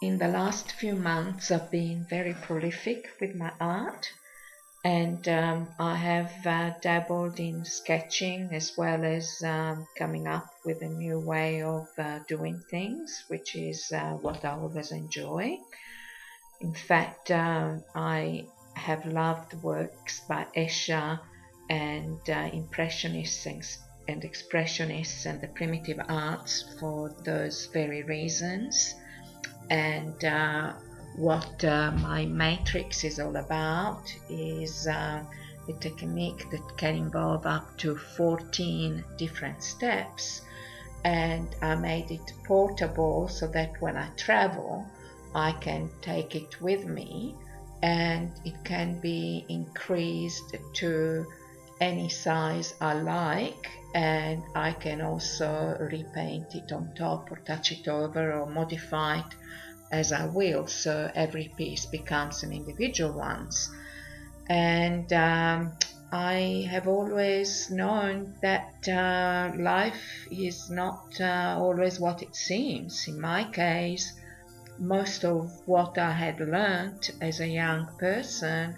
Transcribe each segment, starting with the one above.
in the last few months I've been very prolific with my art, and I have dabbled in sketching as well as coming up with a new way of doing things, which is what I always enjoy. In fact, I have loved works by Escher and Impressionists and Expressionists and the primitive arts for those very reasons. And what my matrix is all about is a technique that can involve up to 14 different steps, and I made it portable so that when I travel I can take it with me, and it can be increased to any size I like, and I can also repaint it on top or touch it over or modify it as I will, so every piece becomes an individual one. And I have always known that life is not always what it seems. In my case, most of what I had learnt as a young person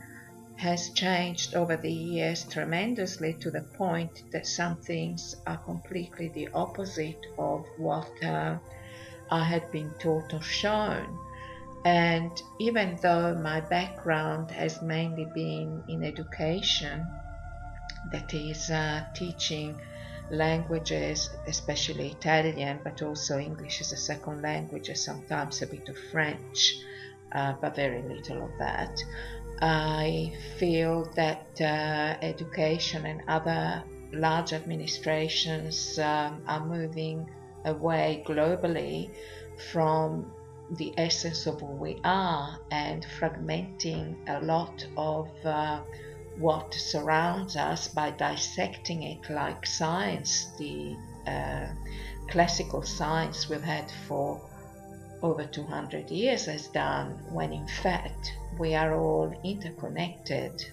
has changed over the years tremendously, to the point that some things are completely the opposite of what I had been taught or shown. And even though my background has mainly been in education, that is teaching languages, especially Italian, but also English as a second language, and sometimes a bit of French, but very little of that, I feel that education and other large administrations are moving away globally from the essence of who we are, and fragmenting a lot of what surrounds us by dissecting it like science, the classical science we've had for over 200 years has done, when in fact we are all interconnected,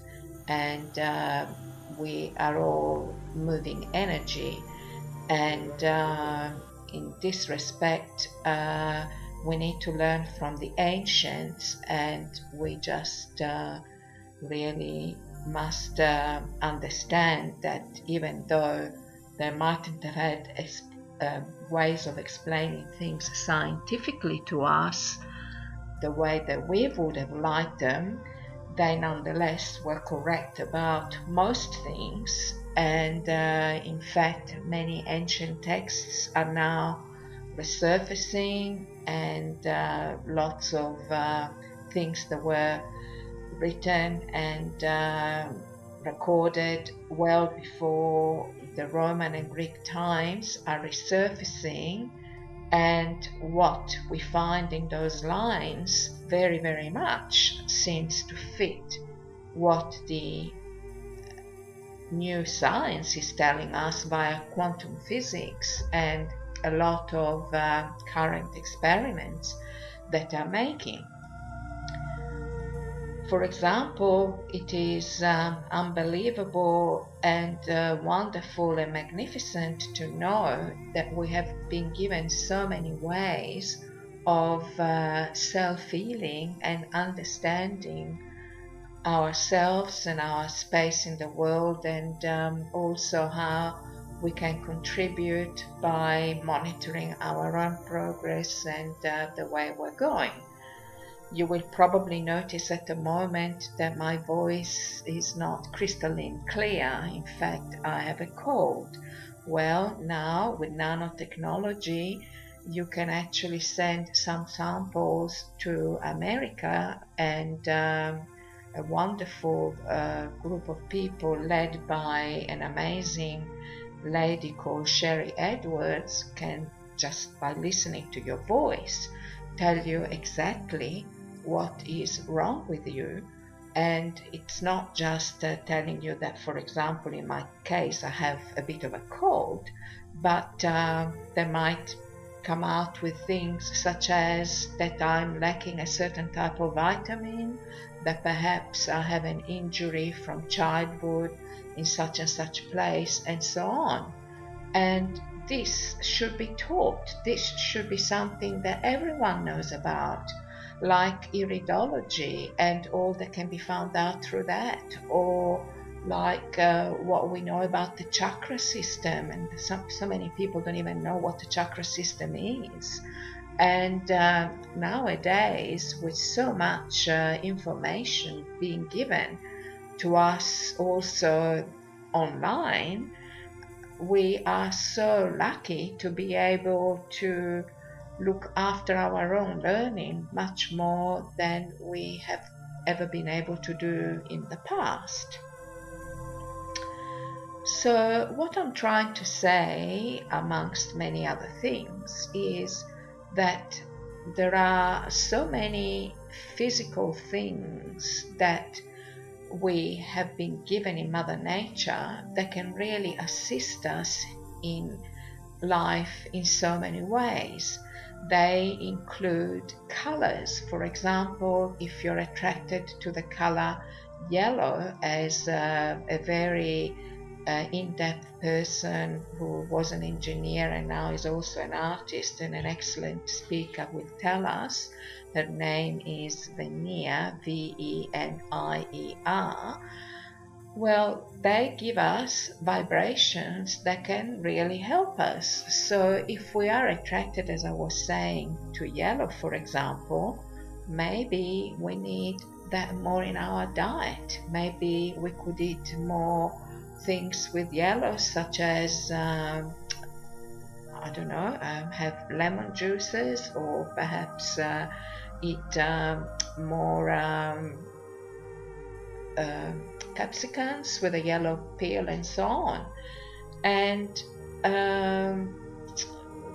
and we are all moving energy. And in this respect, we need to learn from the ancients, and we just really must understand that even though they mightn't have had ways of explaining things scientifically to us the way that we would have liked them, they nonetheless were correct about most things. And in fact, many ancient texts are now resurfacing, and lots of things that were written and recorded well before the Roman and Greek times are resurfacing, and what we find in those lines very, very much seems to fit what the new science is telling us via quantum physics and a lot of current experiments that are making. For example, it is unbelievable and wonderful and magnificent to know that we have been given so many ways of self-healing and understanding ourselves and our space in the world, and also how we can contribute by monitoring our own progress and the way we're going. You will probably notice at the moment that my voice is not crystalline clear. In fact, I have a cold. Well, now with nanotechnology, you can actually send some samples to America, and a wonderful group of people led by an amazing lady called Sherry Edwards can, just by listening to your voice, tell you exactly what is wrong with you. And it's not just telling you that, for example, in my case, I have a bit of a cold, but they might come out with things such as that I'm lacking a certain type of vitamin, that perhaps I have an injury from childhood in such and such place, and so on. And this should be taught. This should be something that everyone knows about, like iridology and all that can be found out through that, or like what we know about the chakra system, and so many people don't even know what the chakra system is. And nowadays, with so much information being given to us also online, we are so lucky to be able to look after our own learning much more than we have ever been able to do in the past. So what I'm trying to say, amongst many other things, is that there are so many physical things that we have been given in Mother Nature that can really assist us in life in so many ways. They include colors. For example, if you're attracted to the color yellow, as a very in-depth person who was an engineer and now is also an artist and an excellent speaker will tell us, her name is Venier, Venier. Well, they give us vibrations that can really help us. So if we are attracted, as I was saying, to yellow, for example, maybe we need that more in our diet. Maybe we could eat more things with yellow, such as have lemon juices, or perhaps eat more capsicums with a yellow peel and so on. And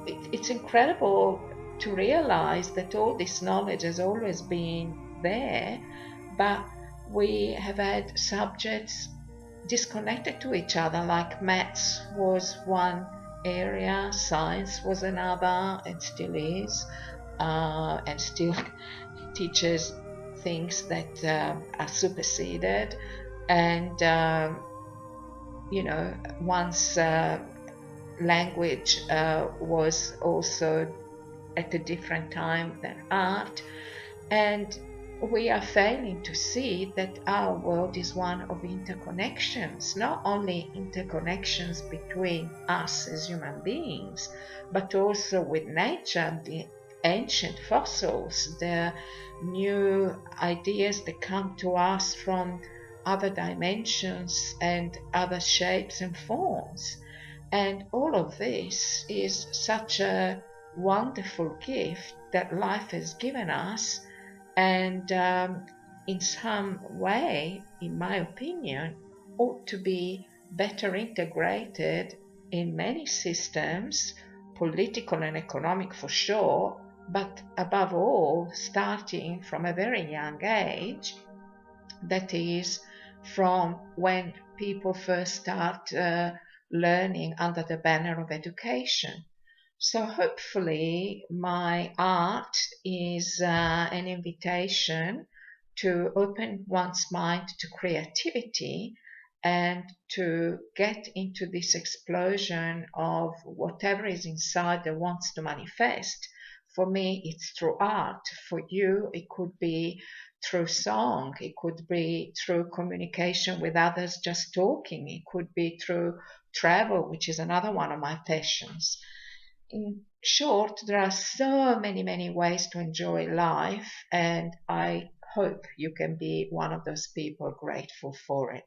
it's incredible to realize that all this knowledge has always been there, but we have had subjects disconnected to each other, like maths was one area, science was another, and still is, and still teaches things that are superseded. And once language was also at a different time than art, and we are failing to see that our world is one of interconnections, not only interconnections between us as human beings, but also with nature, the ancient fossils, the new ideas that come to us from other dimensions and other shapes and forms. And all of this is such a wonderful gift that life has given us, and in some way, in my opinion, ought to be better integrated in many systems, political and economic for sure, but above all, starting from a very young age, that is, from when people first start learning under the banner of education. So hopefully my art is an invitation to open one's mind to creativity and to get into this explosion of whatever is inside that wants to manifest. For me, it's through art. For you, it could be through song. It could be through communication with others, just talking. It could be through travel, which is another one of my passions. In short, there are so many, many ways to enjoy life, and I hope you can be one of those people grateful for it.